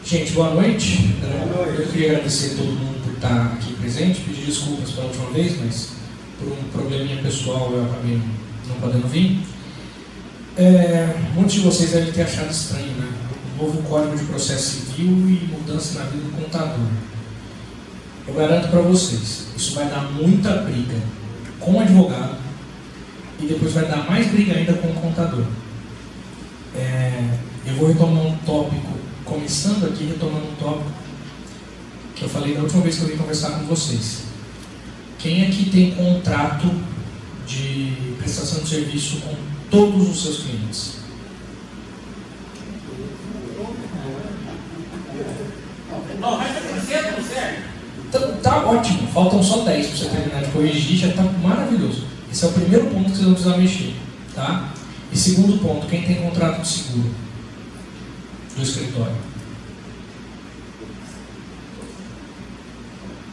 Gente, boa noite. Boa noite. Eu queria agradecer a todo mundo por estar aqui presente, pedir desculpas pela última vez, mas por um probleminha pessoal eu acabei não podendo vir. Muitos de vocês devem ter achado estranho, né? O novo Código de Processo Civil e mudança na vida do contador. Eu garanto para vocês, isso vai dar muita briga com o advogado e depois vai dar mais briga ainda com o contador. Eu vou retomar um tópico, começando aqui, retomando um tópico que eu falei da última vez que eu vim conversar com vocês. Quem aqui tem contrato de prestação de serviço com todos os seus clientes? Não, vai ser não serve. Então, tá ótimo, faltam só 10 para você terminar de corrigir, já está maravilhoso. Esse é o primeiro ponto que vocês vão precisar mexer, tá? E segundo ponto, quem tem contrato de seguro do escritório?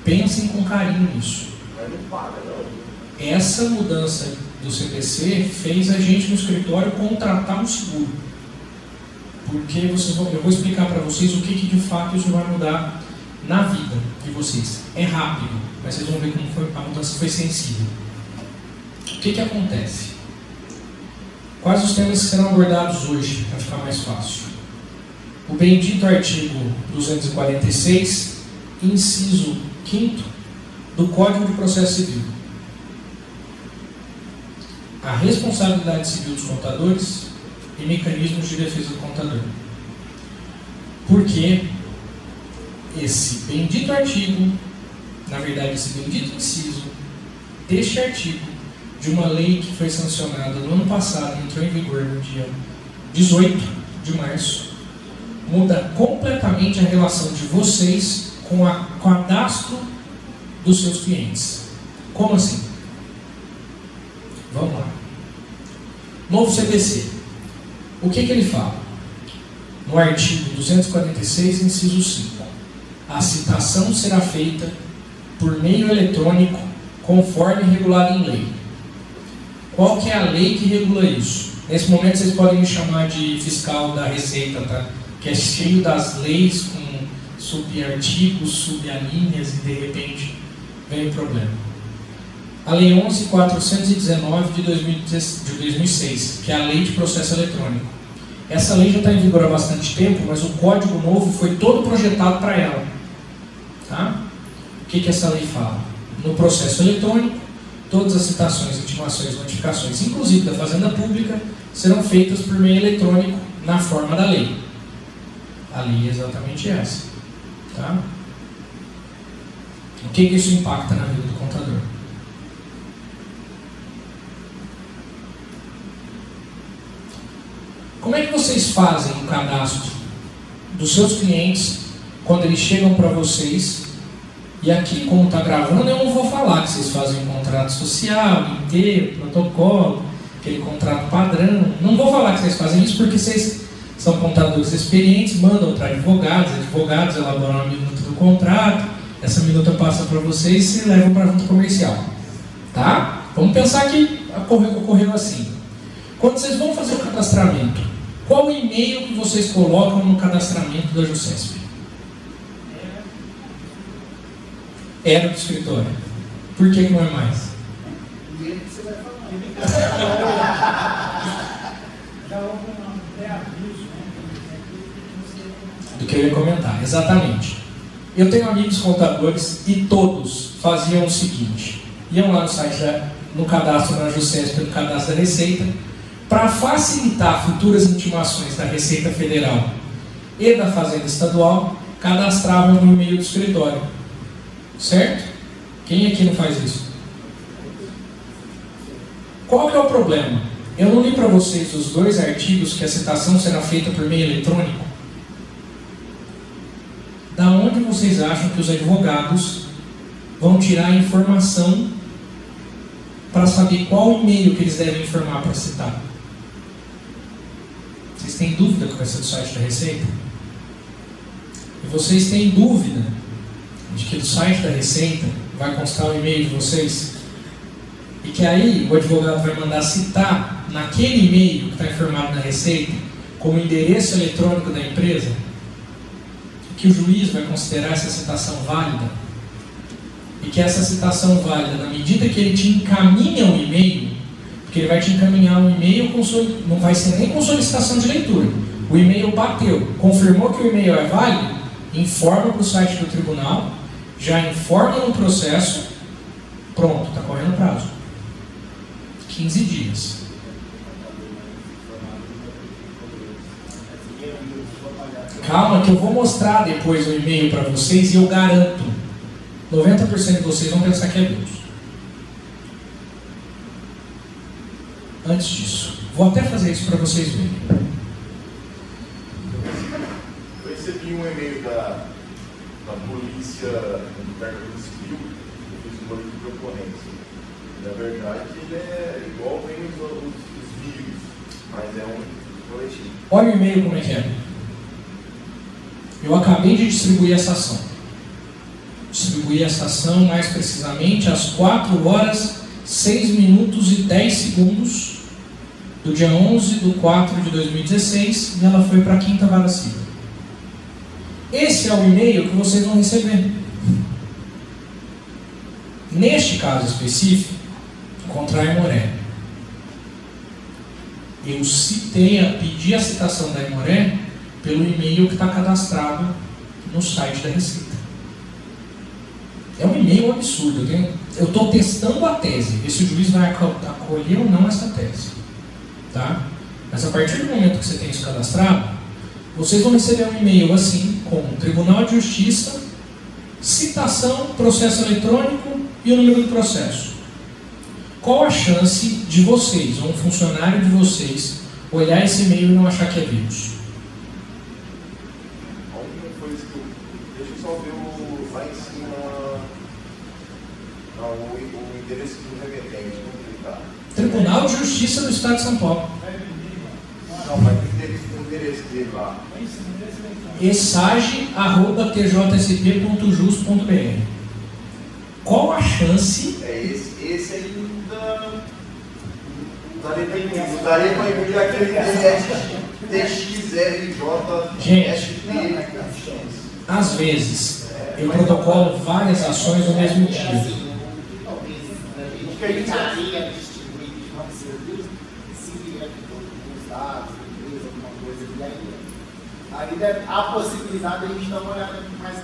Pensem com carinho nisso. Essa mudança do CPC fez a gente no escritório contratar um seguro. Porque eu vou explicar para vocês o que de fato isso vai mudar na vida de vocês. É rápido, mas vocês vão ver como a mudança foi sensível. O que acontece? Quais os temas que serão abordados hoje, para ficar mais fácil? O bendito artigo 246, inciso 5º do Código de Processo Civil. A responsabilidade civil dos contadores e mecanismos de defesa do contador. Porque esse bendito artigo, na verdade esse bendito inciso deste artigo de uma lei que foi sancionada no ano passado, entrou em vigor no dia 18 de março, muda completamente a relação de vocês com o cadastro dos seus clientes. Como assim? Vamos lá. Novo CPC. O que ele fala? No artigo 246, inciso 5. A citação será feita por meio eletrônico, conforme regulado em lei. Qual que é a lei que regula isso? Nesse momento vocês podem me chamar de fiscal da Receita, tá? Que é cheio das leis, com subartigos, subalíneas, e de repente vem o problema. A Lei 11.419 de 2006, que é a Lei de Processo Eletrônico. Essa lei já está em vigor há bastante tempo, mas o código novo foi todo projetado para ela. Tá? O que essa lei fala? No processo eletrônico, todas as citações, intimações, notificações, inclusive da Fazenda Pública, serão feitas por meio eletrônico na forma da lei. A lei é exatamente essa. Tá? O que isso impacta na vida do contador? Como é que vocês fazem o cadastro dos seus clientes quando eles chegam para vocês? E aqui, como está gravando, eu não vou falar que vocês fazem um contrato social, inteiro, protocolo, aquele contrato padrão. Não vou falar que vocês fazem isso porque vocês são contadores experientes, mandam para advogados elaboram a minuta do contrato, essa minuta passa para vocês e levam para a junta comercial. Tá? Vamos pensar que ocorreu assim. Quando vocês vão fazer o cadastramento, qual o e-mail que vocês colocam no cadastramento da JUSESP? Era do escritório. Por que não é mais? Do que eu ia comentar, exatamente. Eu tenho amigos contadores e todos faziam o seguinte: iam lá no site, no cadastro da JUSESP, no cadastro da Receita, para facilitar futuras intimações da Receita Federal e da Fazenda Estadual, cadastravam no e-mail do escritório. Certo? Quem aqui não faz isso? Qual que é o problema? Eu não li para vocês os dois artigos que a citação será feita por meio eletrônico? Da onde vocês acham que os advogados vão tirar a informação para saber qual e-mail que eles devem informar para citar? Vocês têm dúvida que vai ser do site da Receita? E vocês têm dúvida de que do site da Receita vai constar o e-mail de vocês? E que aí o advogado vai mandar citar naquele e-mail que está informado na Receita como endereço eletrônico da empresa? que o juiz vai considerar essa citação válida? E que essa citação válida, na medida que ele te encaminha o e-mail, porque ele vai te encaminhar um e-mail, não vai ser nem com solicitação de leitura. O e-mail bateu, confirmou que o e-mail é válido, informa para o site do tribunal, já informa no processo, pronto, está correndo prazo. 15 dias. Calma que eu vou mostrar depois o e-mail para vocês e eu garanto, 90% de vocês vão pensar que é Deus. Antes disso, vou até fazer isso para vocês verem. Eu recebi um e-mail da polícia, do cargo civil, eu fiz um boletim de ocorrência. Na verdade, ele é igual vem os vídeos, mas é um boletim. Olha o e-mail como é que é. Eu acabei de distribuir essa ação. Distribuí essa ação mais precisamente às 4 horas, 6 minutos e 10 segundos do dia 11 de 4 de 2016 e ela foi para a 5ª Vara Civil. Esse é o e-mail que vocês vão receber. Neste caso específico, contra a Aimoré, eu pedi a citação da Aimoré pelo e-mail que está cadastrado no site da Receita. É um e-mail absurdo. Eu estou testando a tese, ver se o juiz vai acolher ou não essa tese. Tá? Mas a partir do momento que você tem isso cadastrado, vocês vão receber um e-mail assim, com Tribunal de Justiça, citação, processo eletrônico e o número do processo. Qual a chance de vocês, ou um funcionário de vocês, olhar esse e-mail e não achar que é vírus? A única coisa que deixa eu só ver lá em cima o endereço do remetente, como ele está. Tribunal de Justiça do Estado de São Paulo. Não, mas o endereço dele lá. esage@tjsp.jus.br. Qual a chance? Esse ainda daria para enviar aquele TXRJ. Gente, às vezes eu protocolo várias ações no mesmo dia. A possibilidade de a gente dar uma olhada mais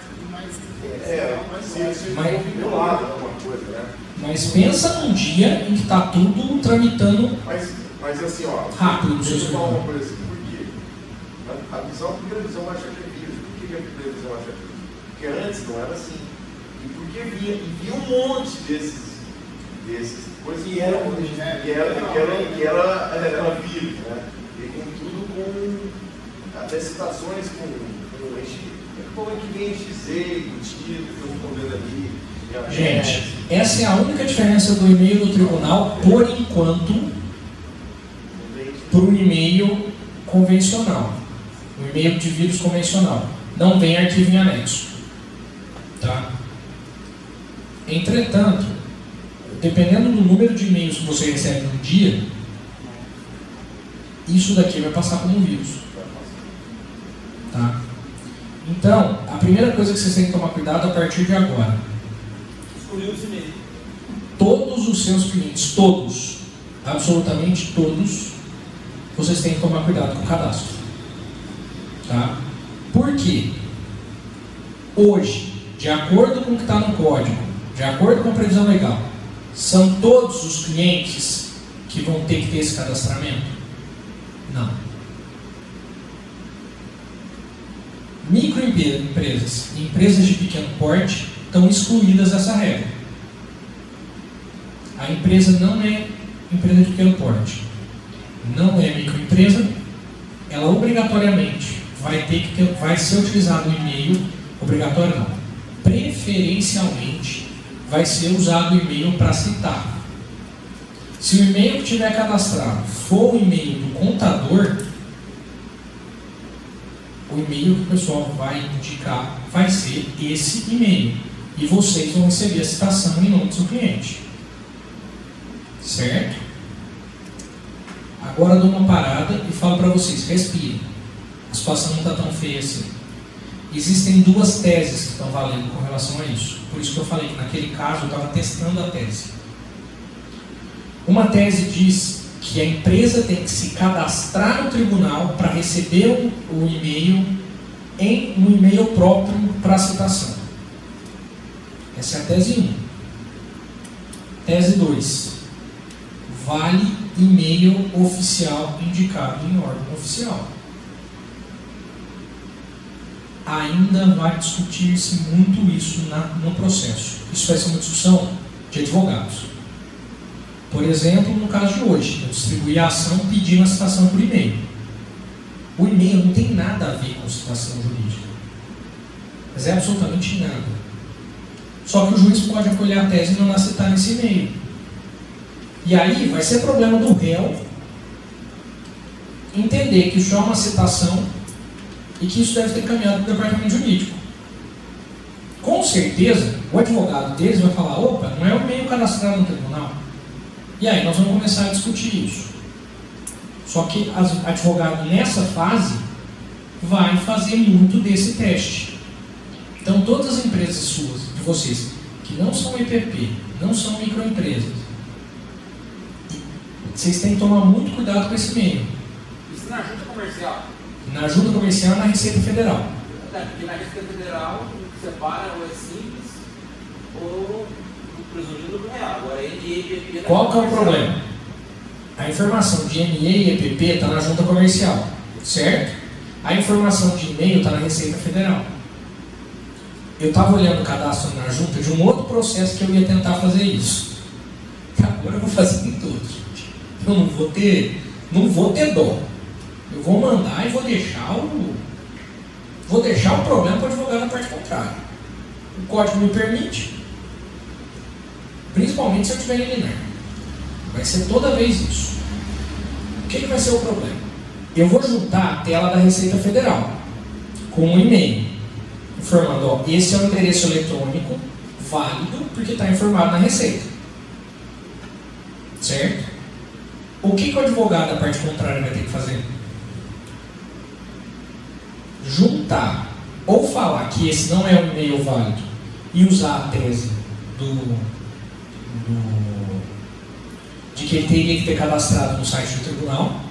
Mas pensa num dia em que está tudo tramitando mas assim, ó, rápido no deixa seu eu falar uma escritório. coisa assim, por quê? A primeira visão acha que é vírus. Por que a primeira visão acha que é vírus? Porque antes não era assim. E porque via um monte desses coisas que eram vírus, né? E com tudo com até citações como é que vem XZ, embutido, que eu estou vendo ali. Gente, essa é a única diferença do e-mail do tribunal, por enquanto, para o e-mail convencional. O e-mail de vírus convencional. Não vem arquivo em anexo. Tá? Entretanto, dependendo do número de e-mails que você recebe no dia, isso daqui vai passar como um vírus. Tá? Então, a primeira coisa que vocês têm que tomar cuidado a partir de agora. Escolheu esse e-mail. Todos os seus clientes, todos, absolutamente todos, vocês têm que tomar cuidado com o cadastro. Tá? Por quê? Hoje, de acordo com o que está no código, de acordo com a previsão legal, são todos os clientes que vão ter que ter esse cadastramento? Não. Microempresas e empresas de pequeno porte estão excluídas dessa regra. A empresa não é empresa de pequeno porte, não é microempresa, ela obrigatoriamente vai ser utilizado o e-mail, obrigatório não, preferencialmente vai ser usado o e-mail para citar. Se o e-mail que tiver cadastrado for o e-mail do contador, o e-mail que o pessoal vai indicar vai ser esse e-mail. E vocês vão receber a citação em nome do seu cliente. Certo? Agora eu dou uma parada e falo para vocês, respirem. A situação não está tão feia assim. existem duas teses que estão valendo com relação a isso. Por isso que eu falei que naquele caso eu estava testando a tese. Uma tese diz que a empresa tem que se cadastrar no tribunal para receber o e-mail em um e-mail próprio para a citação. Essa é a tese 1. Tese 2. Vale e-mail oficial indicado em órgão oficial. Ainda vai discutir-se muito isso no processo. Isso vai ser uma discussão de advogados. Por exemplo, no caso de hoje, eu distribuí a ação pedindo a citação por e-mail. O e-mail não tem nada a ver com citação jurídica. Mas é absolutamente nada. Só que o juiz pode acolher a tese e não citar nesse e-mail. E aí vai ser problema do réu entender que isso é uma citação e que isso deve ter caminhado para o departamento jurídico. Com certeza, o advogado deles vai falar: opa, não é o e-mail cadastrado no tribunal. E aí nós vamos começar a discutir isso. Só que o advogado nessa fase vai fazer muito desse teste. Então todas as empresas suas, de vocês, que não são EPP, não são microempresas, vocês têm que tomar muito cuidado com esse e-mail. Isso na junta comercial. Na junta comercial e na Receita Federal. Porque na Receita Federal separa ou é simples ou o presumido do real. Agora NE e EPP. Qual que é o problema? A informação de NE e EPP está na junta comercial, certo? A informação de e-mail está na Receita Federal. Eu estava olhando o cadastro na junta de um outro processo que eu ia tentar fazer isso. Agora eu vou fazer em todos, gente. Eu não vou ter dó. Eu vou mandar e vou deixar o problema para o advogado da parte contrária. O código me permite, principalmente se eu tiver em liminar. Vai ser toda vez isso. O que vai ser o problema? Eu vou juntar a tela da Receita Federal com um e-mail, informando: ó, esse é o endereço eletrônico válido porque está informado na Receita. Certo? O que o advogado da parte contrária vai ter que fazer? Juntar ou falar que esse não é um e-mail válido e usar a tese de que ele teria que ter cadastrado no site do tribunal,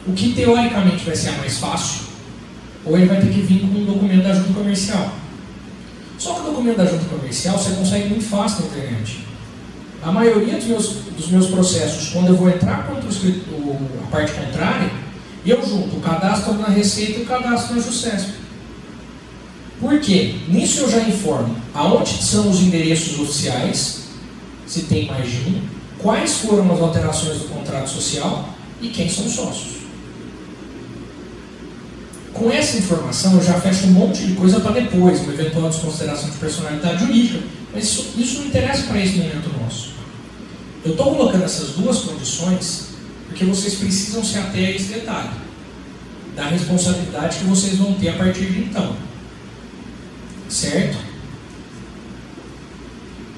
o que teoricamente vai ser a mais fácil, ou ele vai ter que vir com um documento da junta comercial. Só que o documento da junta comercial você consegue muito fácil na internet. A maioria dos meus processos, quando eu vou entrar contra a parte contrária, eu junto o cadastro na Receita e o cadastro na JuSesp. Por quê? Nisso eu já informo aonde são os endereços oficiais, se tem mais de um, quais foram as alterações do contrato social e quem são os sócios. Com essa informação eu já fecho um monte de coisa para depois, uma eventual desconsideração de personalidade jurídica, mas isso não interessa para esse momento nosso. Eu estou colocando essas duas condições porque vocês precisam se ater a esse detalhe da responsabilidade que vocês vão ter a partir de então. Certo?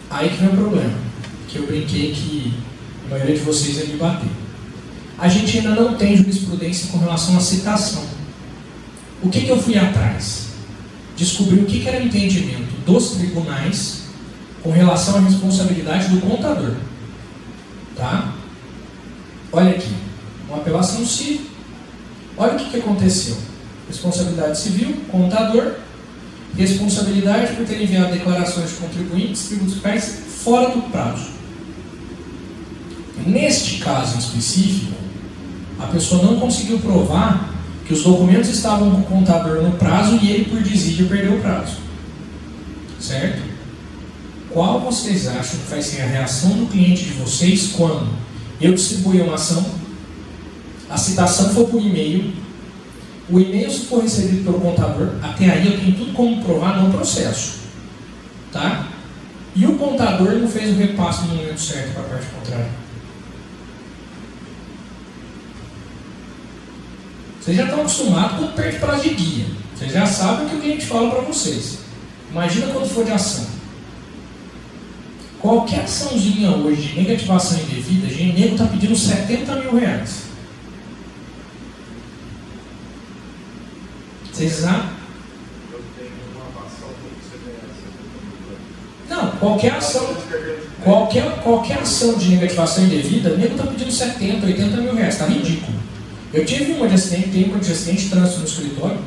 Aí que vem o problema, que eu brinquei que a maioria de vocês ia me bater. A gente ainda não tem jurisprudência com relação à citação. O que eu fui atrás? Descobri o que era o entendimento dos tribunais com relação à responsabilidade do contador. Tá? Olha aqui, uma apelação civil. Olha o que aconteceu. Responsabilidade civil, contador, responsabilidade por ter enviado declarações de contribuintes, tributos fiscais fora do prazo. Neste caso em específico, a pessoa não conseguiu provar que os documentos estavam com o contador no prazo e ele, por desídia, perdeu o prazo. Certo? Qual vocês acham que vai ser a reação do cliente de vocês quando eu distribuir uma ação, a citação for por e-mail, o e-mail, se for recebido pelo contador, até aí eu tenho tudo como provar no processo. Tá? E o contador não fez o repasse no momento certo para a parte contrária. Vocês já estão acostumados com o perto prazo de guia. Vocês já sabem o que o cliente fala para vocês. Imagina quando for de ação. Qualquer açãozinha hoje de negativação indevida, o nego está pedindo 70 mil reais. Vocês sabem? Eu tenho qualquer ação de negativação indevida, o nego está pedindo 70, 80 mil reais, está ridículo. Eu tive uma de acidente, tem uma de acidente de trânsito no escritório,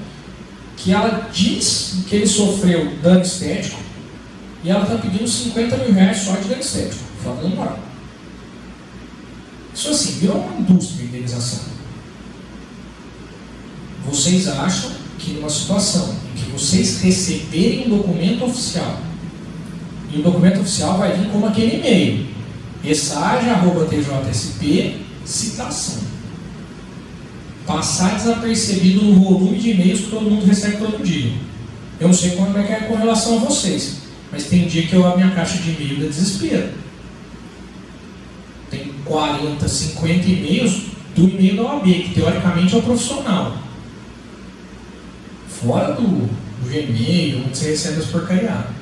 que ela diz que ele sofreu dano estético e ela está pedindo 50 mil reais só de dano estético, falta da moral. Isso assim, virou uma indústria de indenização. Vocês acham que numa situação em que vocês receberem um documento oficial, e o documento oficial vai vir como aquele e-mail, essage@tjsp, citação. Passar desapercebido no volume de e-mails que todo mundo recebe todo dia. Eu não sei como é que é com relação a vocês, mas tem dia que eu abro minha caixa de e-mail da desespero. Tem 40, 50 e-mails do e-mail da OAB, que teoricamente é o profissional. Fora do Gmail, onde você recebe as porcariadas.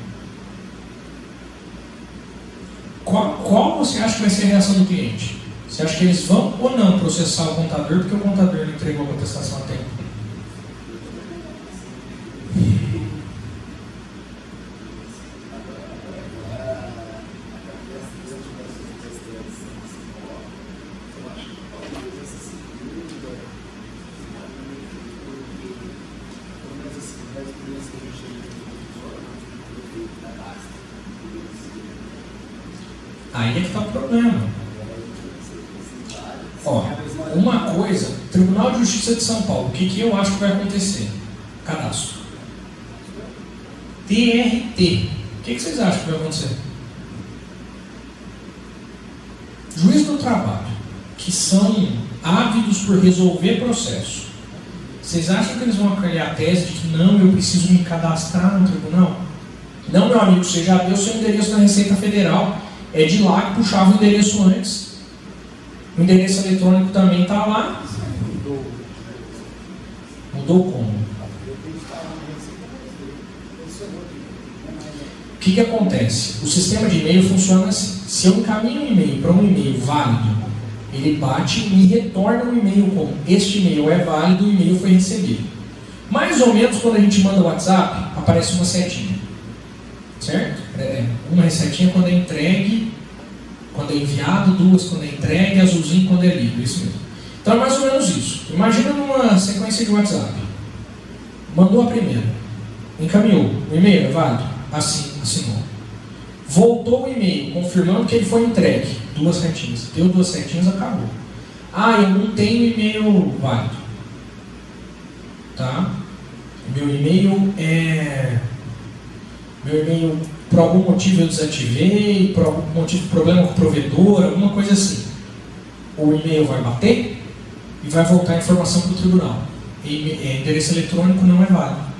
Qual você acha que vai ser a reação do cliente? Você acha que eles vão ou não processar o contador porque o contador não entregou a contestação a tempo? Aí é que está o problema. Ó, uma coisa, Tribunal de Justiça de São Paulo, o que eu acho que vai acontecer? Cadastro. TRT. O que vocês acham que vai acontecer? Juiz do trabalho, que são ávidos por resolver processo. Vocês acham que eles vão acolher a tese de que não, eu preciso me cadastrar no tribunal? Não, meu amigo, você já deu seu endereço na Receita Federal. É de lá que puxava o endereço antes. O endereço eletrônico também está lá. Mudou como? O que acontece? O sistema de e-mail funciona assim. Se eu encaminho um e-mail para um e-mail válido, ele bate e me retorna um e-mail como este e-mail é válido, o e-mail foi recebido. Mais ou menos quando a gente manda o WhatsApp, aparece uma setinha. Certo? Uma setinha quando é entregue, quando é enviado, duas quando é entregue, azulzinho quando é lido, isso mesmo. Então é mais ou menos isso. Imagina numa sequência de WhatsApp. Mandou a primeira, encaminhou, o e-mail é válido? Assinou. Voltou o e-mail, confirmando que ele foi entregue, duas setinhas. Deu duas setinhas, acabou. Eu não tenho e-mail válido. Tá? Meu e-mail, por algum motivo eu desativei, por algum motivo, problema com o provedor, alguma coisa assim. O e-mail vai bater e vai voltar a informação para o tribunal. Endereço eletrônico não é válido.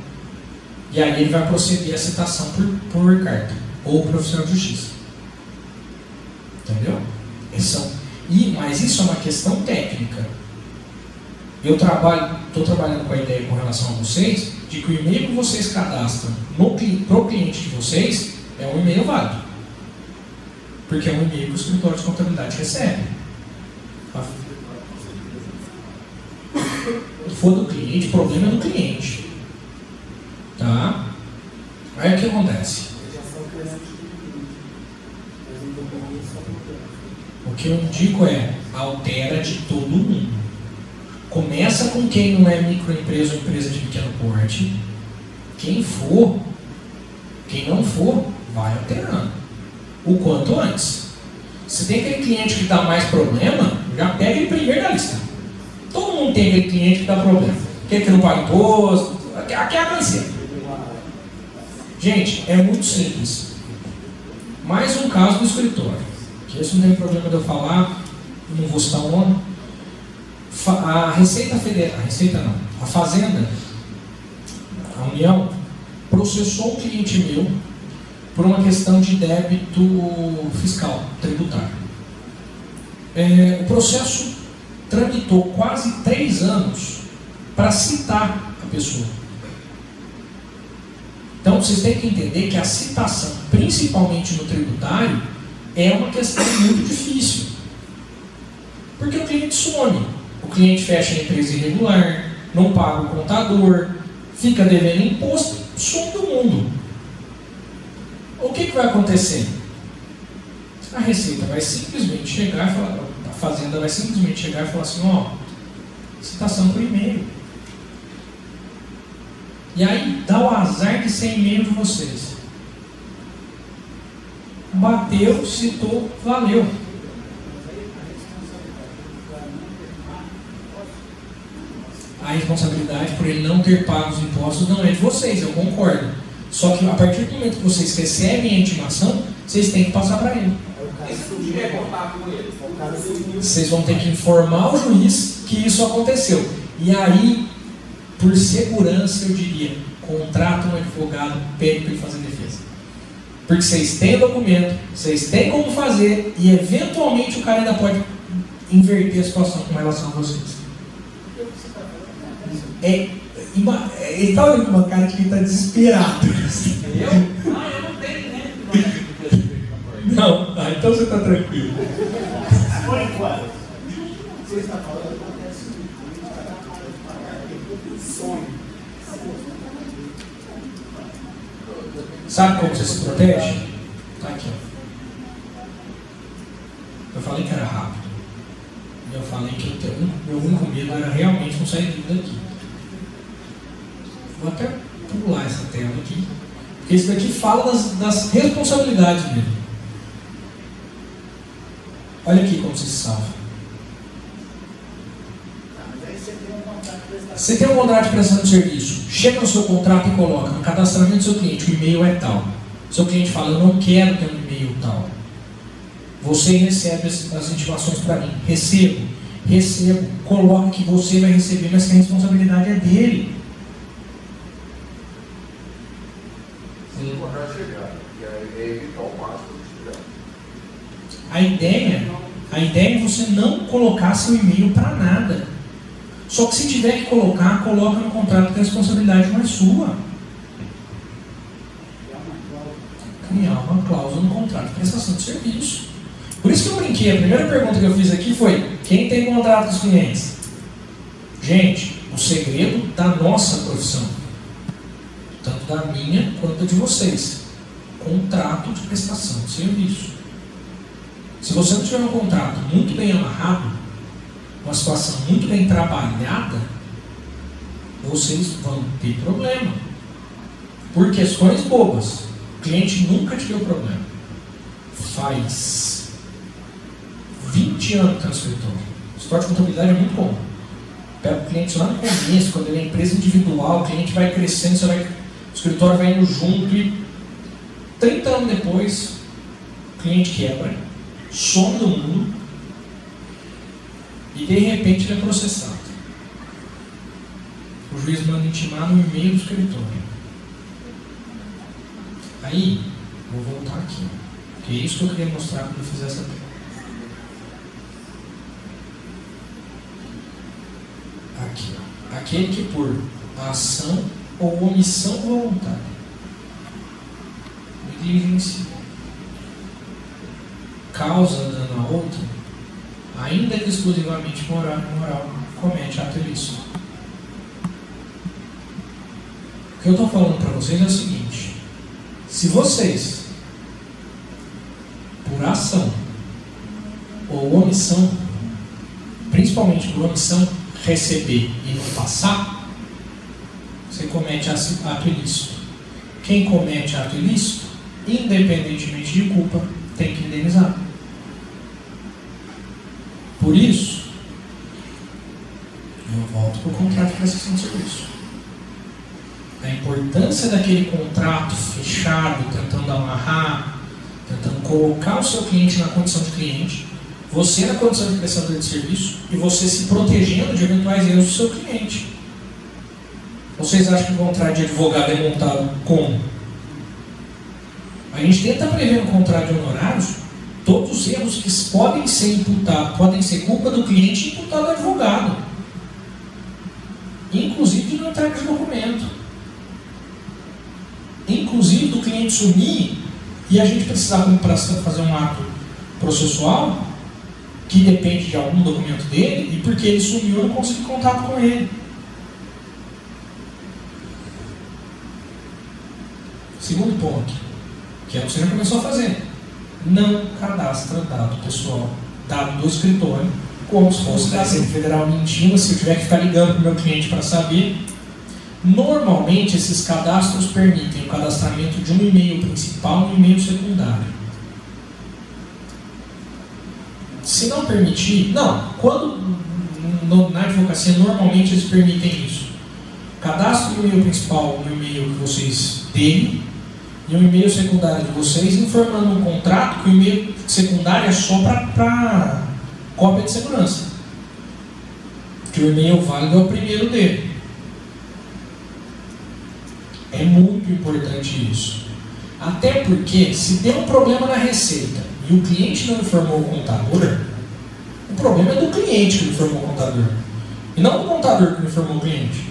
E aí ele vai proceder a citação por carta ou por oficial de justiça. Entendeu? Mas isso é uma questão técnica. Eu estou trabalhando com a ideia com relação a vocês de que o e-mail que vocês cadastram para o cliente de vocês é um e-mail válido. Porque é um e-mail que o escritório de contabilidade recebe. Se for do cliente, o problema é do cliente. Tá? Aí o que acontece? O que eu indico é altera de todo mundo. Começa com quem não é microempresa ou empresa de pequeno porte. Quem não for, vai alterando. O quanto antes. Se tem aquele cliente que dá mais problema, já pega ele primeiro da lista. Todo mundo tem aquele cliente que dá problema. Aquele que não paga imposto, aqui é a canseira. Gente, é muito simples. Mais um caso do escritório. Que esse não tem problema de eu falar, não vou citar o nome. A Receita Federal, a Fazenda, a União, processou um cliente meu por uma questão de débito fiscal, tributário. O processo tramitou quase 3 anos para citar a pessoa. Então vocês têm que entender que a citação, principalmente no tributário, é uma questão muito difícil. Porque o cliente some. O cliente fecha a empresa irregular, não paga o contador, fica devendo imposto, some do mundo. O que vai acontecer? A Receita vai simplesmente chegar e falar, a Fazenda vai simplesmente chegar e falar assim, ó, citação por e-mail. E aí dá o azar de ser e-mail de vocês. Bateu, citou, valeu. A responsabilidade por ele não ter pago os impostos não é de vocês, eu concordo. Só que a partir do momento que vocês recebem a intimação, vocês têm que passar para ele. E se não tiver contato com ele? Vocês vão ter que informar o juiz que isso aconteceu. E aí, por segurança, eu diria, contrata um advogado, pede para ele fazer defesa. Porque vocês têm o documento, vocês têm como fazer, e eventualmente o cara ainda pode inverter a situação com relação a vocês. Ele está olhando com uma cara de quem está desesperado. Eu? Não, eu não tenho nem. Não, então você está tranquilo. Por enquanto, você está falando sonho. Sabe como você se protege? Tá aqui, ó. Eu falei que era rápido. Eu falei que meu único medo era realmente não sair daqui. Vou até pular essa tela aqui. Porque isso daqui fala das responsabilidades mesmo. Olha aqui como você se salva. Você tem um contrato de prestação de serviço. Chega no seu contrato e coloca no cadastramento do seu cliente, o e-mail é tal. Seu cliente fala, eu não quero ter um e-mail tal. Você recebe as intimações para mim. Recebo. Coloca que você vai receber, mas que a responsabilidade é dele. Sim, para chegar. E aí é evitar o máximo de chegar. A ideia é você não colocar seu e-mail para nada. Só que se tiver que coloca no contrato que a responsabilidade não é sua. Criar uma cláusula no contrato de prestação de serviço. Por isso que eu brinquei, a primeira pergunta que eu fiz aqui foi: quem tem contrato com os clientes? Gente, o segredo da nossa profissão, tanto da minha quanto de vocês, contrato de prestação de serviço. Se você não tiver um contrato muito bem amarrado, uma situação muito bem trabalhada, vocês vão ter problema. Por questões bobas. O cliente nunca te deu problema. Faz 20 anos que está no escritório. O escritório de contabilidade é muito bom. Pega o cliente lá no começo, quando ele é empresa individual, o cliente vai crescendo, o escritório vai indo junto e 30 anos depois, o cliente quebra, some do mundo e de repente ele é processado. O juiz manda intimar no e-mail do escritório. Aí, vou voltar aqui, que é isso que eu queria mostrar quando eu fizer essa pergunta. Aqui, ó. Aquele que por ação ou omissão voluntária negligencia, causa dano a outro, ainda que exclusivamente moral, comete ato ilícito. O que eu estou falando para vocês é o seguinte: se vocês, por ação ou omissão, principalmente por omissão, receber e não passar, você comete ato ilícito. Quem comete ato ilícito, independentemente de culpa, tem que indenizar. Por isso, eu volto para o contrato de prestação de serviço. A importância daquele contrato fechado, tentando amarrar, tentando colocar o seu cliente na condição de cliente, você na condição de prestador de serviço e você se protegendo de eventuais erros do seu cliente. Vocês acham que o contrato de advogado é montado como? A gente tenta prever no contrato de honorários todos os erros que podem ser imputados, podem ser culpa do cliente e imputado ao advogado. Inclusive de não entrega de documento. Inclusive do cliente sumir e a gente precisar fazer um ato processual que depende de algum documento dele e porque ele sumiu eu não consegui contato com ele. Segundo ponto, que é o que você já começou a fazer. Não cadastra dado pessoal, dado do escritório, como se fosse da Receita Federal mentindo, se eu tiver que ficar ligando para o meu cliente para saber. Normalmente, esses cadastros permitem o cadastramento de um e-mail principal e um e-mail secundário. Se não permitir, não, quando na advocacia normalmente eles permitem isso. Cadastro o e-mail principal, o e-mail que vocês têm, e um e-mail secundário de vocês, informando um contrato que o e-mail secundário é só para cópia de segurança. Que o e-mail válido é o primeiro dele. É muito importante isso. Até porque, se der um problema na receita e o cliente não informou o contador, o problema é do cliente que informou o contador. E não do contador que informou o cliente.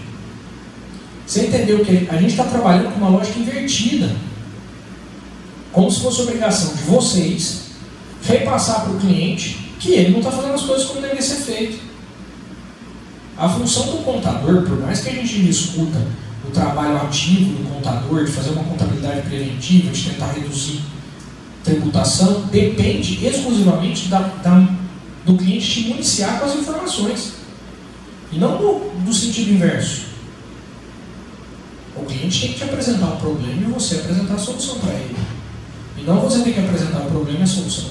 Você entendeu que a gente está trabalhando com uma lógica invertida. Como se fosse obrigação de vocês repassar para o cliente que ele não está fazendo as coisas como deve ser feito. A função do contador, por mais que a gente discuta o trabalho ativo do contador, de fazer uma contabilidade preventiva, de tentar reduzir tributação, depende exclusivamente do cliente te municiar com as informações. E não do sentido inverso. O cliente tem que te apresentar um problema e você apresentar a solução para ele. E não você tem que apresentar o problema e a solução.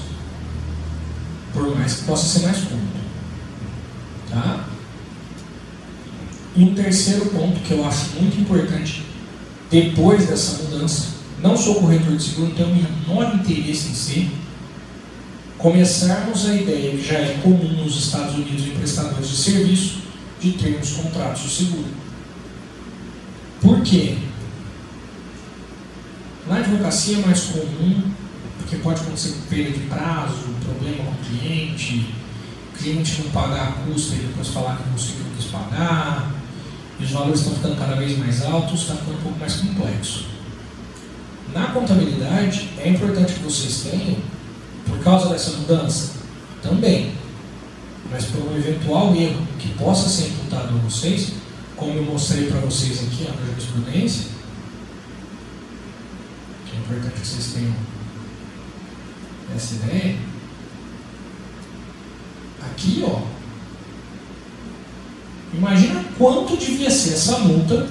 Por mais que possa ser mais cômodo. Tá? E um terceiro ponto que eu acho muito importante depois dessa mudança, não sou corretor de seguro, não tenho o menor interesse em ser, começarmos a ideia que já é comum nos Estados Unidos em prestadores de serviço de termos contratos de seguro. Por quê? Na advocacia é mais comum, porque pode acontecer perda de prazo, problema com o cliente não pagar a custa e depois falar que não quis pagar, e os valores estão ficando cada vez mais altos, está ficando um pouco mais complexo. Na contabilidade, é importante que vocês tenham, por causa dessa mudança, também, mas por um eventual erro que possa ser imputado a vocês, como eu mostrei para vocês aqui na jurisprudência, que é importante que vocês tenham essa ideia. Aqui, ó, imagina quanto devia ser essa multa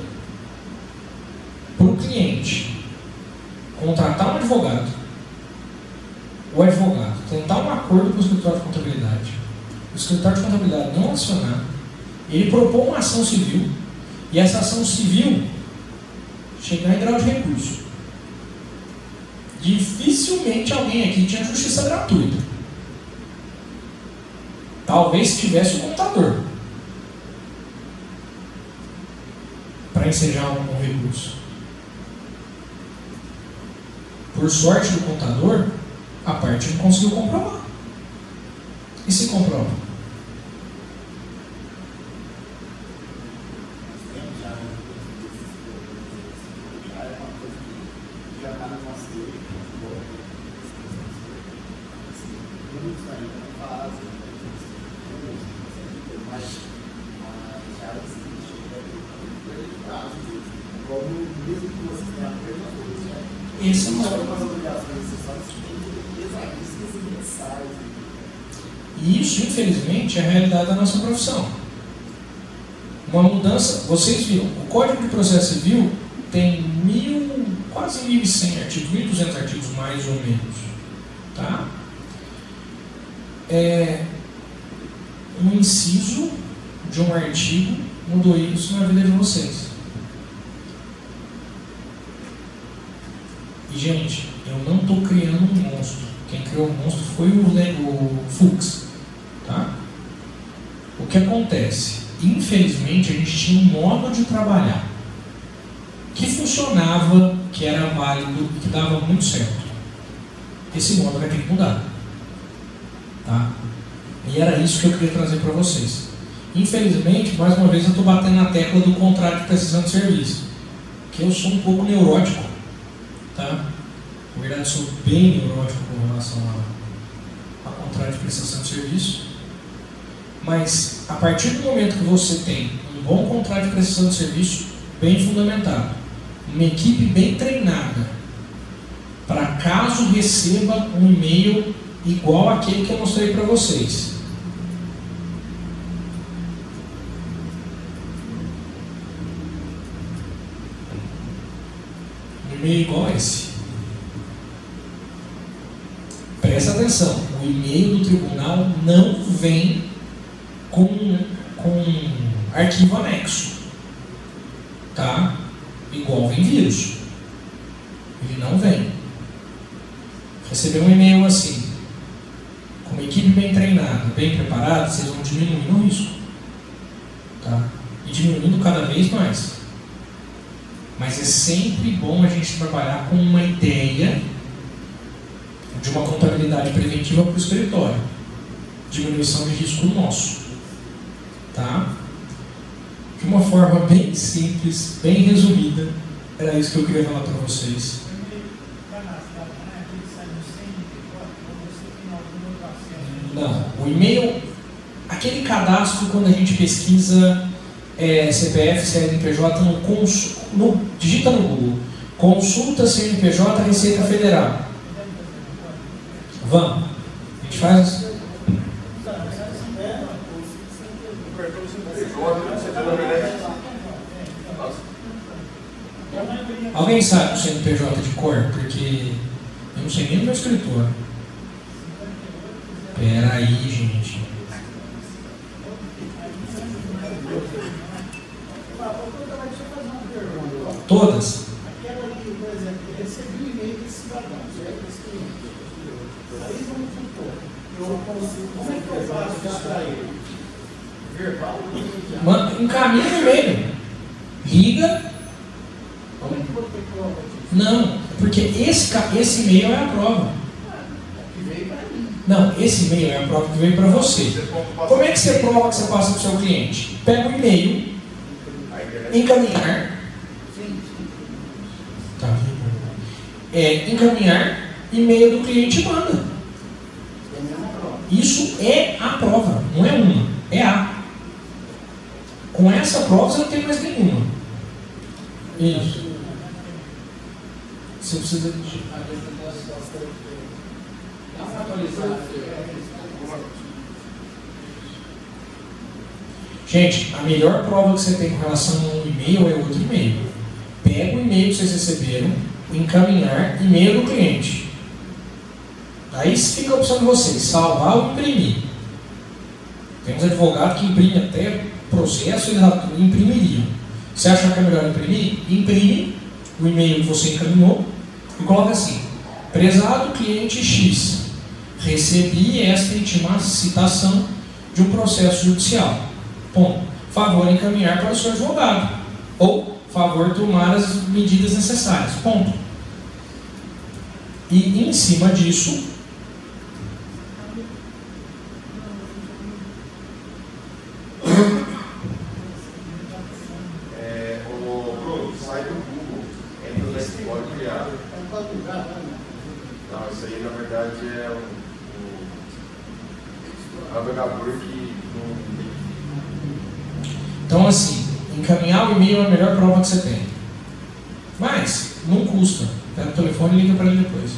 para o cliente contratar um advogado, o advogado tentar um acordo com o escritório de contabilidade, o escritório de contabilidade não acionar, ele propor uma ação civil e essa ação civil chegar em grau de recurso. Dificilmente alguém aqui tinha justiça gratuita. Talvez tivesse o contador para ensejar um recurso. Por sorte do contador, a parte não conseguiu comprovar. E se comprova? Esse é E isso, infelizmente, é a realidade da nossa profissão. Uma mudança, vocês viram, o Código de Processo Civil tem quase 1.100 artigos, 1.200 artigos mais ou menos. Tá? Um inciso de um artigo mudou isso na vida de vocês. E, gente, eu não estou criando um monstro. Quem criou o monstro foi o Fuchs. Tá? O que acontece? Infelizmente, a gente tinha um modo de trabalhar que funcionava, que era válido, que dava muito certo. Esse modo vai ter que mudar. Tá? E era isso que eu queria trazer para vocês. Infelizmente, mais uma vez, eu estou batendo na tecla do contrato de prestação de serviço. Que eu sou um pouco neurótico. Tá? Na verdade, eu sou bem neurótico com relação a contrato de prestação de serviço. Mas, a partir do momento que você tem um bom contrato de prestação de serviço bem fundamentado, uma equipe bem treinada para caso receba um e-mail igual aquele que eu mostrei para vocês. Um e-mail igual a esse. Presta atenção, o e-mail do tribunal não vem com arquivo anexo, tá? Igual vem vírus. Ele não vem. Receber um e-mail assim, com uma equipe bem treinada, bem preparada, vocês vão diminuindo o risco, tá? E diminuindo cada vez mais. Mas é sempre bom a gente trabalhar com uma ideia de uma contabilidade preventiva para o escritório. Diminuição de risco nosso. Tá? De uma forma bem simples, bem resumida, era isso que eu queria falar para vocês. Não, o e-mail, aquele cadastro quando a gente pesquisa CPF, CNPJ, digita no Google, consulta CNPJ Receita Federal. Vamos, a gente faz. Alguém sabe o CNPJ de cor? Porque eu não sei nem o meu escritor. Pera aí, gente. Todas? Aquela ali, por exemplo, eu recebi um e-mail desse cidadão, certo? Aí vamos supor, como é que eu faço isso para ele? Verbal? Encaminha o e-mail. Liga. Como é que eu vou ter prova disso? Não, porque esse e-mail é a prova. Que veio para mim. Não, esse e-mail é a prova que veio para você. Como é que você prova que você passa para o seu cliente? Pega o e-mail, encaminhar. Tá. Encaminhar, e-mail do cliente manda. Isso é a prova, não é uma, é a. Com essa prova você não tem mais nenhuma. Isso. Você precisa de. Dá uma atualizada. Gente, a melhor prova que você tem com relação a um e-mail é outro e-mail. Pega o e-mail que vocês receberam, encaminhar, e-mail do cliente. Aí fica a opção de vocês, salvar ou imprimir. Temos advogados que imprimem até processo e imprimiriam. Você acha que é melhor imprimir? Imprime o e-mail que você encaminhou e coloca assim: prezado cliente X, recebi esta citação de um processo judicial. Ponto. Favor encaminhar para o seu advogado. Ou favor tomar as medidas necessárias. Ponto. E em cima disso, Bruno, sai do Google, entra no Explorer criar. Não, isso aí na verdade é o navegador que não. então assim, encaminhar o e-mail é a melhor prova que você tem. Mas, não custa. Pega o telefone e liga para ele depois.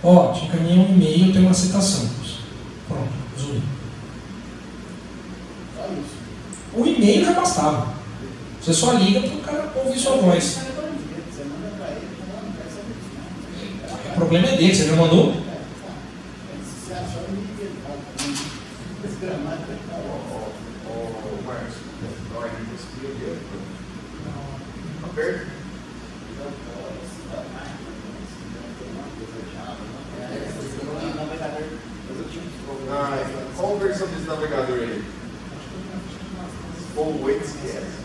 Ó, te encaminhei um e-mail, tem uma citação. Pronto, resumiu. O e-mail já bastava. Você só liga para o cara ouvir sua voz. O problema é dele, você já mandou? Marcos, na hora que você escreveu, aperta. Qual versão desse navegador aí? Ou o Express?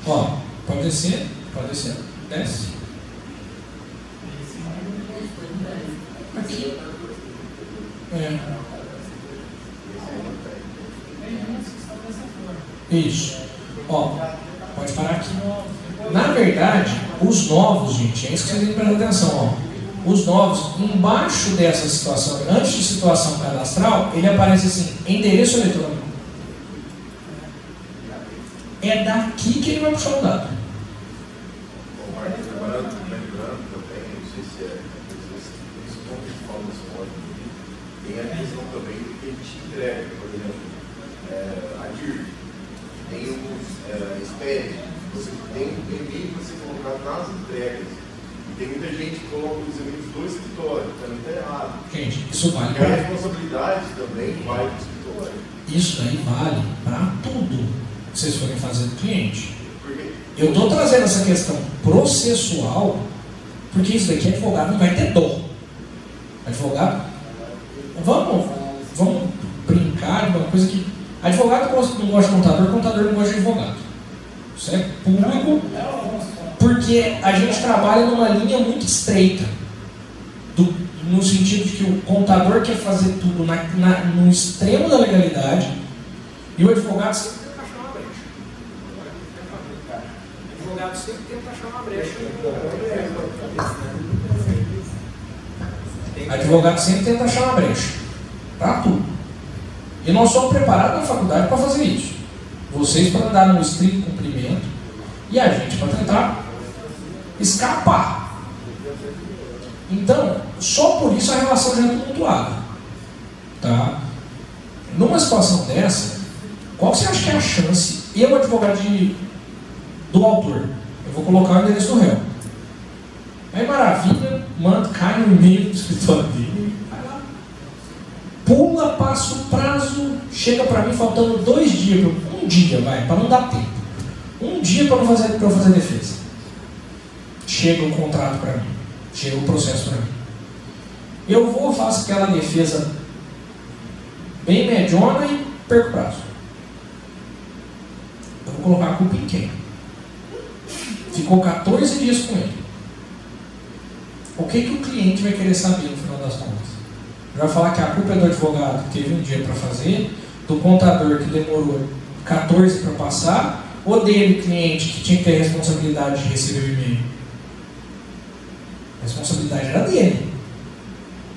Ó, pode descer, desce. Aqui. Isso. Ó, pode parar aqui. Na verdade, os novos, gente, é isso que vocês têm que prestar atenção, ó. Os novos, embaixo dessa situação, antes de situação cadastral, ele aparece assim, endereço eletrônico. É daqui que ele vai puxar o dado. Bom, Marcos, lembrando também, não sei se é esse ponto que fala nesse código aqui, tem a questão também do que a gente entrega, por exemplo, a DIR, tem os SPED, você tem um e-mail para ser colocado nas entregas. E tem muita gente que coloca os e-mails do escritório, também está errado. Gente, isso vale E a para responsabilidade também vai para o escritório. isso daí vale para tudo que vocês forem fazer do cliente. Por quê? Eu estou trazendo essa questão processual, porque isso daqui advogado não vai ter dó. Advogado, vamos brincar de uma coisa que advogado não gosta de contador, contador não gosta de advogado. Isso é público, porque a gente trabalha numa linha muito estreita, no sentido de que o contador quer fazer tudo no extremo da legalidade e o advogado sempre tenta achar uma brecha. O advogado sempre tenta achar uma brecha. Advogado sempre tenta achar uma brecha para tudo. E nós somos preparados na faculdade para fazer isso. Vocês para andar no estrito cumprimento e a gente para tentar escapar. Então, só por isso a relação já é tumultuada. Tá? Numa situação dessa, qual você acha que é a chance? Eu, advogado do autor, eu vou colocar o endereço do réu. Aí, maravilha, cai no e-mail do escritório dele, vai lá, pula, passa o prazo, chega para mim faltando 2 dias, um dia, para não dar tempo. Um dia para eu fazer defesa. Chega o contrato para mim, chega o processo para mim. Eu vou, faço aquela defesa bem mediona e perco o prazo. Eu vou colocar a culpa em quem? Ficou 14 dias com ele. O que o cliente vai querer saber no final das contas? Vai falar que a culpa é do advogado que teve um dia para fazer, do contador que demorou 14 para passar, ou dele, cliente, que tinha que ter a responsabilidade de receber o e-mail? A responsabilidade era dele.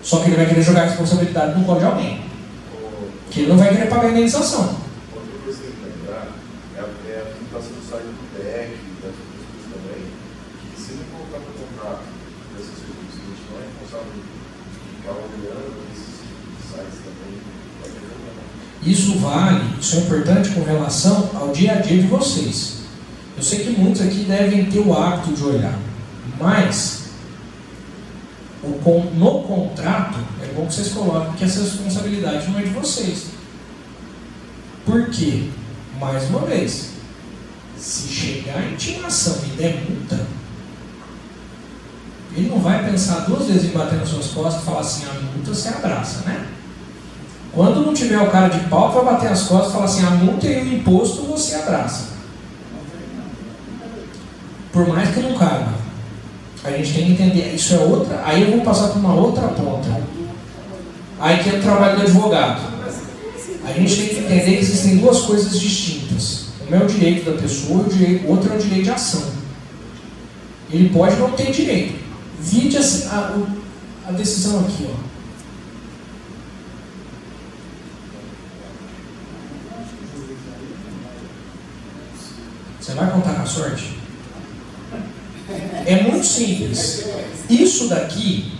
Só que ele vai querer jogar a responsabilidade no colo de alguém. Que ele não vai querer pagar a indenização. Outra coisa que tem que lembrar é a apresentação do site do TEC, das outras coisas também, que se não colocar no contrato dessas coisas, a gente não é responsável de ficar olhando esses sites também, vai ter problema. Isso é importante com relação ao dia a dia de vocês. Eu sei que muitos aqui devem ter o hábito de olhar, mas no contrato é bom que vocês coloquem que essa responsabilidade não é de vocês. Por quê? Mais uma vez, se chegar a intimação e der multa, ele não vai pensar 2 vezes em bater nas suas costas e falar assim, a multa você abraça, né? Quando não tiver o cara de pau, vai bater as costas e falar assim, a multa e o imposto você abraça. Por mais que não caiba. A gente tem que entender, isso é outra, aí eu vou passar para uma outra ponta. Aí que é o trabalho do advogado. A gente tem que entender que existem 2 coisas distintas. Um é o direito da pessoa, o outro é o direito de ação. Ele pode não ter direito. Vide a decisão aqui, ó. Você vai contar com a sorte? É muito simples. Isso daqui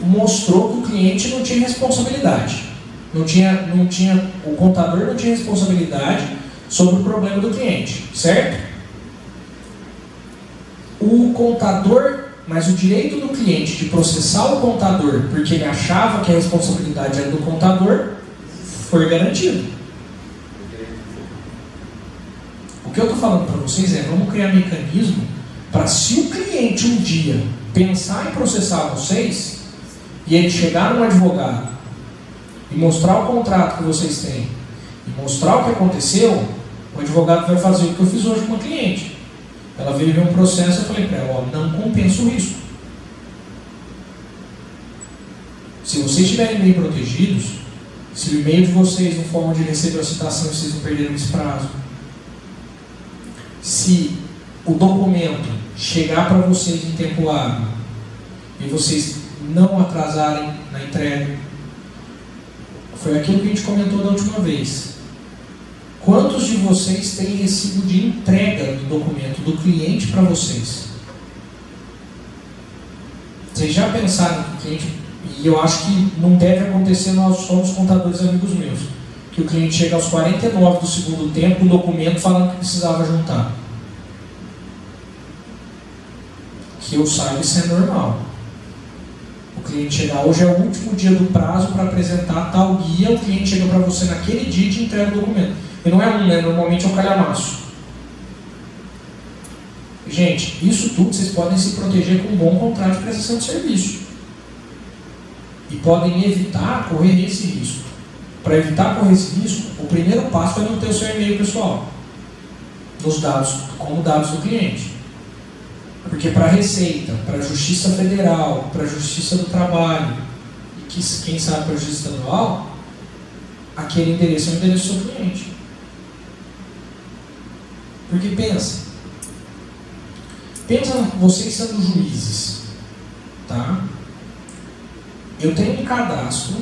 mostrou que o cliente não tinha responsabilidade. O contador não tinha responsabilidade sobre o problema do cliente, certo? O contador, mas o direito do cliente de processar o contador porque ele achava que a responsabilidade era do contador foi garantido. O que eu estou falando para vocês é, vamos criar mecanismo para se o cliente um dia pensar em processar vocês e ele chegar num advogado e mostrar o contrato que vocês têm e mostrar o que aconteceu, o advogado vai fazer o que eu fiz hoje com uma cliente. Ela veio ver um processo e eu falei para ela, ó, não compensa o risco. Se vocês estiverem bem protegidos, se o e-mail de vocês não for onde ele recebeu a citação e vocês não perderam esse prazo, se o documento chegar para vocês em tempo hábil e vocês não atrasarem na entrega, foi aquilo que a gente comentou da última vez. Quantos de vocês têm recibo de entrega do documento do cliente para vocês? Vocês já pensaram que o cliente, e eu acho que não deve acontecer só nos contadores amigos meus, que o cliente chega aos 49 do segundo tempo, um documento falando que precisava juntar. Que eu saiba, isso é normal. O cliente chegar, hoje é o último dia do prazo para apresentar tal guia, o cliente chega para você naquele dia de entrega do documento. E não é um, né? Normalmente é um calhamaço. Gente, isso tudo vocês podem se proteger com um bom contrato de prestação de serviço. E podem evitar correr esse risco. Para evitar correr esse risco, o primeiro passo é manter o seu e-mail pessoal nos dados, como dados do cliente. Porque para a Receita, para a Justiça Federal, para a Justiça do Trabalho, e quem sabe para a Justiça Estadual, aquele endereço é o endereço do seu cliente. Porque pensa vocês sendo juízes, tá? Eu tenho um cadastro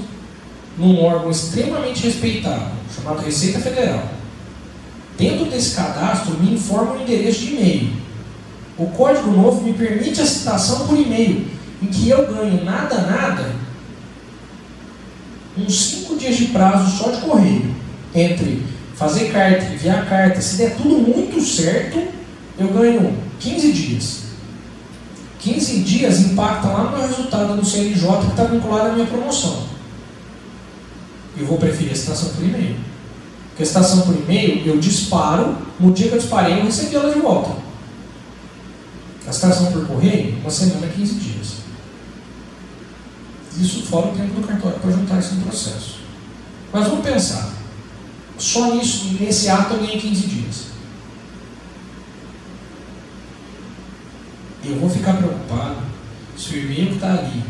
num órgão extremamente respeitado, chamado Receita Federal. Dentro desse cadastro me informa o endereço de e-mail. O Código Novo me permite a citação por e-mail, em que eu ganho nada, uns 5 dias de prazo só de correio, entre fazer carta, enviar carta. Se der tudo muito certo, eu ganho 15 dias. 15 dias impacta lá no meu resultado no CNJ que está vinculado à minha promoção. Eu vou preferir a citação por e-mail. Porque a citação por e-mail, eu disparo, no dia que eu disparei, eu recebi ela de volta. A citação por correio, uma semana, 15 dias. Isso fora o tempo do cartório para juntar isso no processo. Mas vamos pensar. Só nisso, nesse ato, eu ganhei 15 dias. Eu vou ficar preocupado se o e-mail que está ali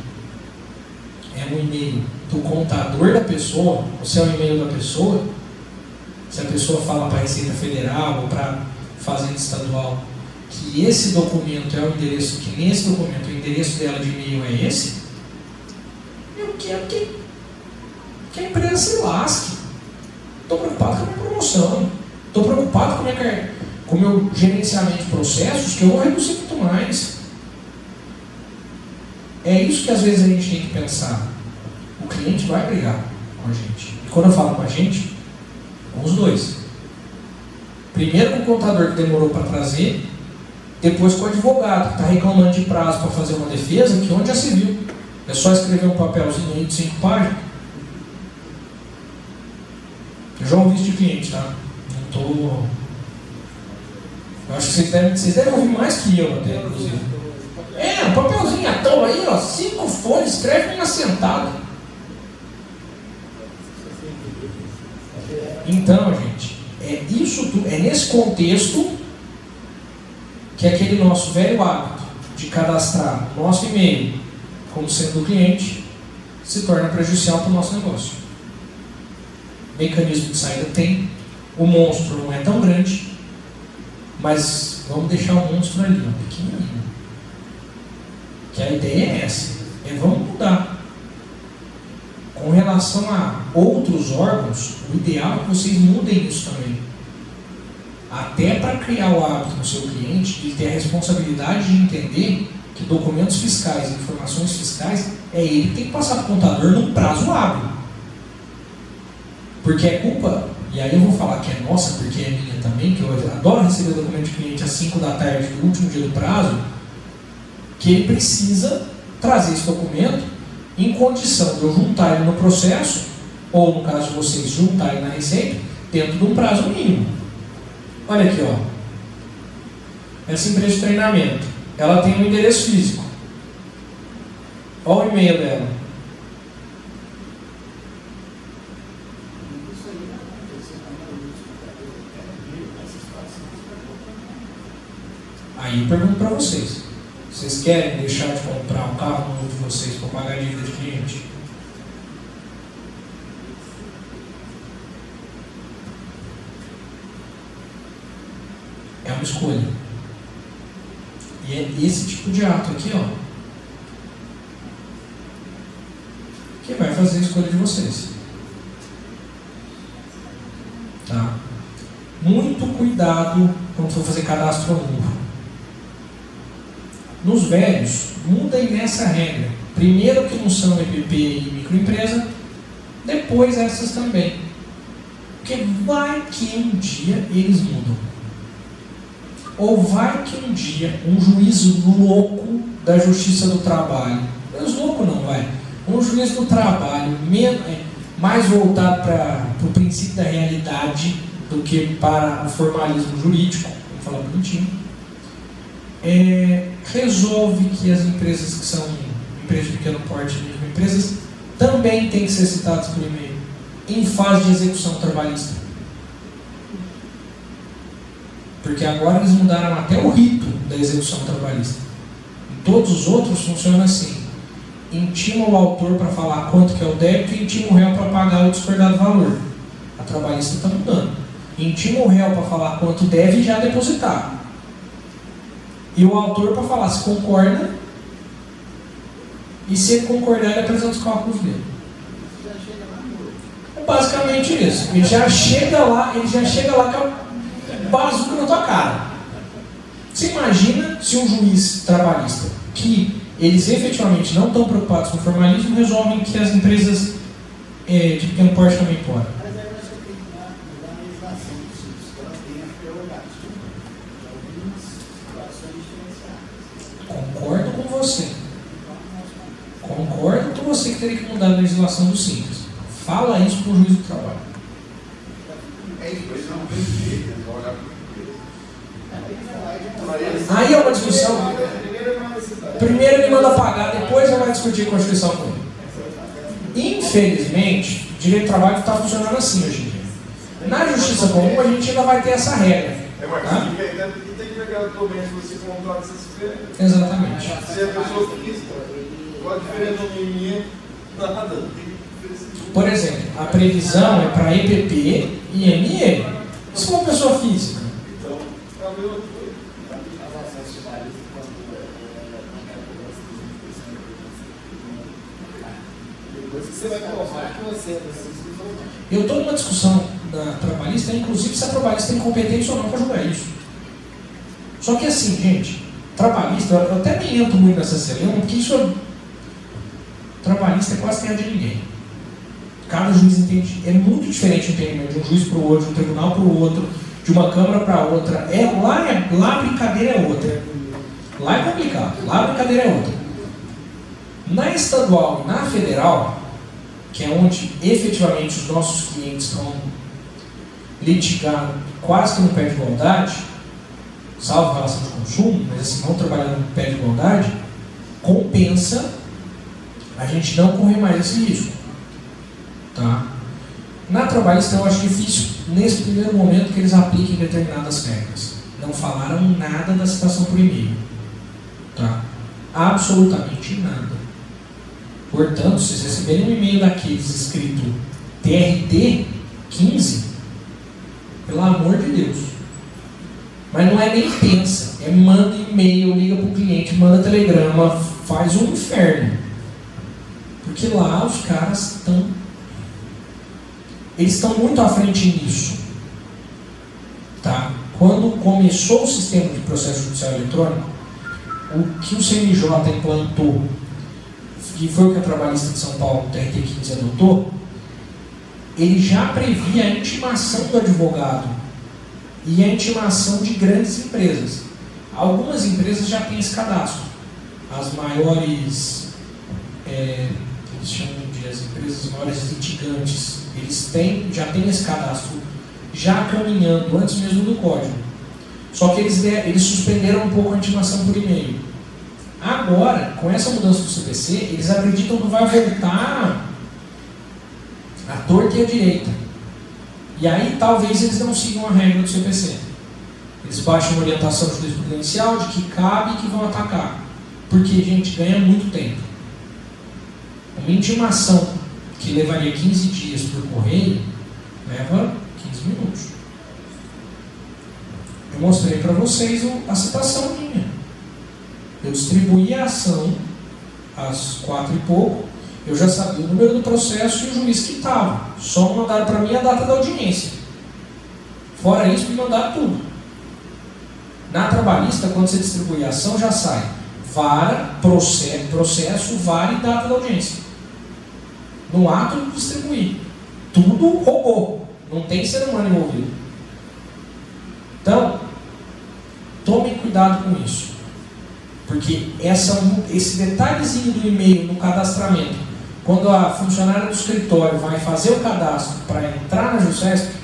é um e-mail do contador da pessoa, ou se é o e-mail da pessoa, se a pessoa fala para a Receita Federal ou para a Fazenda Estadual que esse documento é o endereço, que nesse documento o endereço dela de e-mail é esse, eu quero que a empresa se lasque. Estou preocupado com a minha promoção, estou preocupado com o meu gerenciamento de processos, que eu vou reduzir muito mais. É isso que às vezes a gente tem que pensar. O cliente vai brigar com a gente. E quando eu falo com a gente, com os dois. Primeiro com o contador que demorou para trazer, depois com o advogado que está reclamando de prazo para fazer uma defesa, que onde já se viu. É só escrever um papelzinho aí de 5 páginas. Eu já ouvi isso de cliente, tá? Não estou... Eu acho que vocês devem ouvir mais que eu até, inclusive. Um papelzinho à toa aí, ó, 5 folhas, escreve uma sentada. Então, gente, é isso tudo, é nesse contexto que aquele nosso velho hábito de cadastrar o nosso e-mail como sendo do cliente se torna prejudicial para o nosso negócio. Mecanismo de saída tem, o monstro não é tão grande, mas vamos deixar o monstro ali, ó, pequenininho. Que a ideia é essa, vamos mudar. Com relação a outros órgãos, o ideal é que vocês mudem isso também. Até para criar o hábito no seu cliente de ter a responsabilidade de entender que documentos fiscais, informações fiscais, é ele que tem que passar para o contador num prazo hábil. Porque é culpa, e aí eu vou falar que é nossa, porque é minha também, que eu adoro receber documento de cliente às 5 da tarde, no último dia do prazo, que ele precisa trazer esse documento em condição de eu juntar ele no processo, ou no caso de vocês, juntar ele na receita, dentro de um prazo mínimo. Olha aqui, ó. Essa empresa de treinamento, ela tem um endereço físico. Olha o e-mail dela. Aí eu pergunto para vocês. Vocês querem deixar de comprar um carro novo de vocês para pagar a dívida de cliente? É uma escolha. E é esse tipo de ato aqui, ó, que vai fazer a escolha de vocês. Tá? Muito cuidado quando for fazer cadastro novo. Nos velhos, mudem nessa regra. Primeiro que não são EPP e microempresa, depois essas também. Porque vai que um dia eles mudam. Ou vai que um dia um juiz louco da Justiça do Trabalho, mas louco não vai, um juiz do trabalho mais voltado para o princípio da realidade do que para o formalismo jurídico, vamos falar bonitinho, resolve que as empresas que são empresas de pequeno porte e microempresas também têm que ser citadas por e-mail em fase de execução trabalhista. Porque agora eles mudaram até o rito da execução trabalhista. Em todos os outros funciona assim: intima o autor para falar quanto que é o débito e intima o réu para pagar o discordado valor. A trabalhista está mudando. Intima o réu para falar quanto deve e já depositar. E o autor para falar se concorda, e se ele concordar, ele apresenta os cálculos dele. É basicamente isso. Ele já chega lá com a bazuca na tua cara. Você imagina se um juiz trabalhista, que eles efetivamente não estão preocupados com o formalismo, resolvem que as empresas de pequeno porte também podem. Mas aí nós temos que mudar a legislação dos sítios, que ela tem a prerrogativa de algumas situações diferenciadas. Concordo com você. Concordo com você que teria que mudar a legislação dos simples. Fala isso para o juiz do trabalho. Eles não têm direito, eles vão olhar para o Aí é uma discussão. Primeiro ele manda pagar, depois ele vai discutir a Constituição com ele. Infelizmente, o direito do trabalho está funcionando assim hoje em dia. Na justiça comum a gente ainda vai ter essa regra. Tá? E tem que pegar o documento que você contrata essas férias. Exatamente. Se a pessoa quis, qual a diferença do menino? Nada. Por exemplo, a previsão é para EPP e ME. Se for uma pessoa física. Então, é a mesma coisa. Você vai provar que você é Eu estou numa discussão da trabalhista, inclusive se a trabalhista tem competência ou não para julgar isso. Só que assim, gente, trabalhista, eu até nem entro muito nessa celeuma, porque isso trabalhista é quase terra de ninguém. Cada juiz entende, é muito diferente o entendimento de um juiz para o outro, de um tribunal para o outro, de uma câmara para outra. Lá a brincadeira é outra. Lá é complicado, lá a brincadeira é outra. Na estadual e na federal, que é onde efetivamente os nossos clientes estão litigando quase que no pé de igualdade, salvo relação de consumo, mas assim, não trabalhando no pé de igualdade, compensa a gente não correr mais esse risco. Tá? Na trabalhista eu acho difícil, nesse primeiro momento, que eles apliquem determinadas regras. Não falaram nada da citação por e-mail. Tá? Absolutamente nada. Portanto, se vocês receberem um e-mail daqueles escrito TRT 15, pelo amor de Deus. Mas não é nem pensa, é manda e-mail, liga para o cliente, manda telegrama, faz um inferno. Porque lá os caras eles estão muito à frente nisso. Tá? Quando começou o sistema de processo judicial eletrônico, o que o CNJ implantou, que foi o que a Trabalhista de São Paulo, o TRT15, adotou, ele já previa a intimação do advogado e a intimação de grandes empresas. Algumas empresas já têm esse cadastro. As maiores, eles chamam de as empresas maiores litigantes, eles já têm esse cadastro já caminhando antes mesmo do código. Só que eles suspenderam um pouco a intimação por e-mail. Agora, com essa mudança do CPC, eles acreditam que vai voltar a torta e a direita. E aí talvez eles não sigam a regra do CPC. Eles baixam uma orientação jurisprudencial de que cabe e que vão atacar. Porque, gente, ganha muito tempo. Uma intimação que levaria 15 dias por correio, leva 15 minutos. Eu mostrei para vocês a citação minha. Eu distribuí a ação às 4 e pouco, eu já sabia o número do processo e o juiz que estava. Só mandaram para mim a data da audiência. Fora isso, me mandaram tudo. Na trabalhista, quando você distribui a ação, já sai vara, processo, vara e data da audiência. No ato de distribuir. Tudo robô. Não tem ser humano envolvido. Então, tomem cuidado com isso. Porque esse detalhezinho do e-mail no cadastramento, quando a funcionária do escritório vai fazer o cadastro para entrar na JUSESP,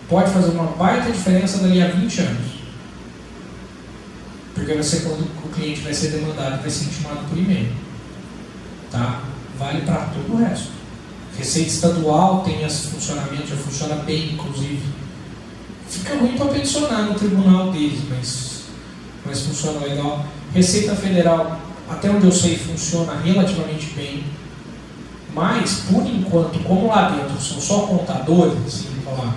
pode fazer uma baita diferença dali a 20 anos. Porque vai ser quando o cliente vai ser demandado, vai ser intimado por e-mail. Tá? Vale para todo o resto. Receita estadual tem esse funcionamento, já funciona bem, inclusive. Fica ruim para peticionar no tribunal deles, mas funciona legal. Receita Federal, até onde eu sei, funciona relativamente bem. Mas, por enquanto, como lá dentro são só contadores, assim, falar,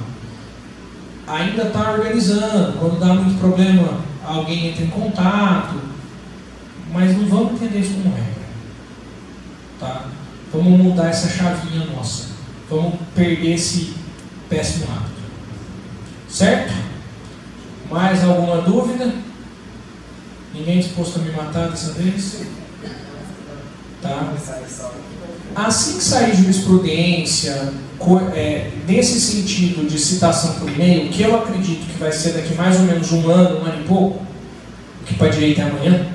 ainda está organizando. Quando dá muito problema, alguém entra em contato. Mas não vamos entender isso como regra. Tá? Vamos mudar essa chavinha nossa. Vamos perder esse péssimo hábito. Certo? Mais alguma dúvida? Ninguém disposto a me matar dessa vez? Tá? Assim que sair jurisprudência, nesse sentido de citação por e-mail, que eu acredito que vai ser daqui mais ou menos um ano e pouco, que para direito é amanhã,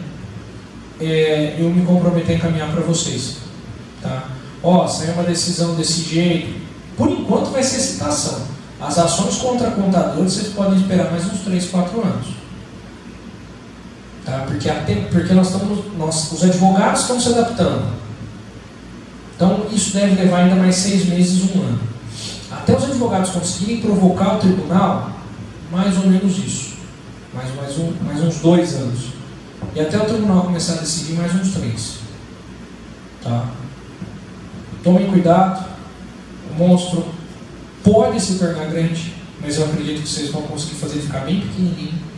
eu me comprometo a encaminhar para vocês. Tá? Saiu uma decisão desse jeito, por enquanto vai ser citação. As ações contra contadores vocês podem esperar mais uns 3, 4 anos. Tá? Porque os advogados estão se adaptando. Então isso deve levar ainda mais 6 meses, 1 ano. Até os advogados conseguirem provocar o tribunal, mais ou menos isso. Mais uns 2 anos. E até o tribunal começar a decidir, mais uns 3. Tá? Tomem cuidado. O monstro pode se tornar grande, mas eu acredito que vocês vão conseguir fazer ele ficar bem pequenininho.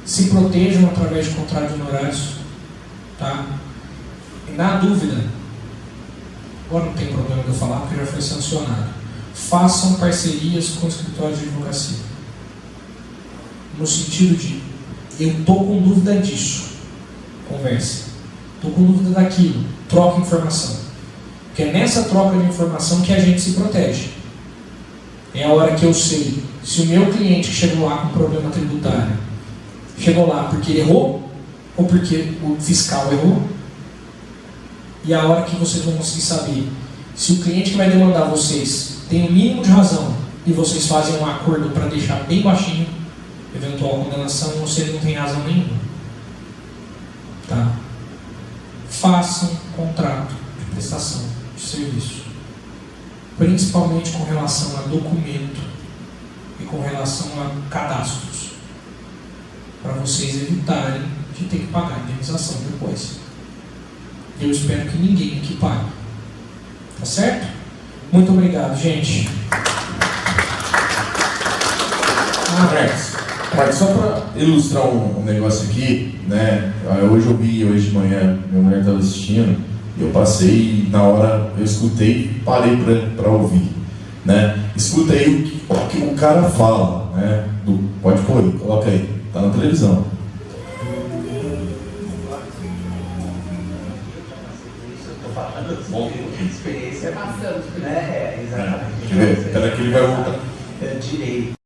Se protejam através de contratos de honorários. Tá? E na dúvida, agora não tem problema de eu falar porque já foi sancionado. Façam parcerias com escritórios de advocacia. No sentido de, eu estou com dúvida disso, converse. Estou com dúvida daquilo, troca informação. Porque é nessa troca de informação que a gente se protege. É a hora que eu sei se o meu cliente que chegou lá com problema tributário chegou lá porque ele errou ou porque o fiscal errou. E a hora que vocês vão conseguir saber se o cliente que vai demandar vocês tem o mínimo de razão e vocês fazem um acordo para deixar bem baixinho eventual condenação ou se ele não tem razão nenhuma. Tá? Façam contrato de prestação de serviço, principalmente com relação a documento e com relação a cadastros, para vocês evitarem de ter que pagar a indenização depois. Eu espero que ninguém aqui pague. Tá certo? Muito obrigado, gente. Mas só para ilustrar um negócio aqui, né? Hoje de manhã, minha mulher estava assistindo, eu passei, na hora eu escutei, parei para ouvir, né? Escutei o que o cara fala, né? Pode pôr, coloca aí, tá na televisão. Experiência bastante, né? Exatamente. Espera que ele vai voltar. Direito.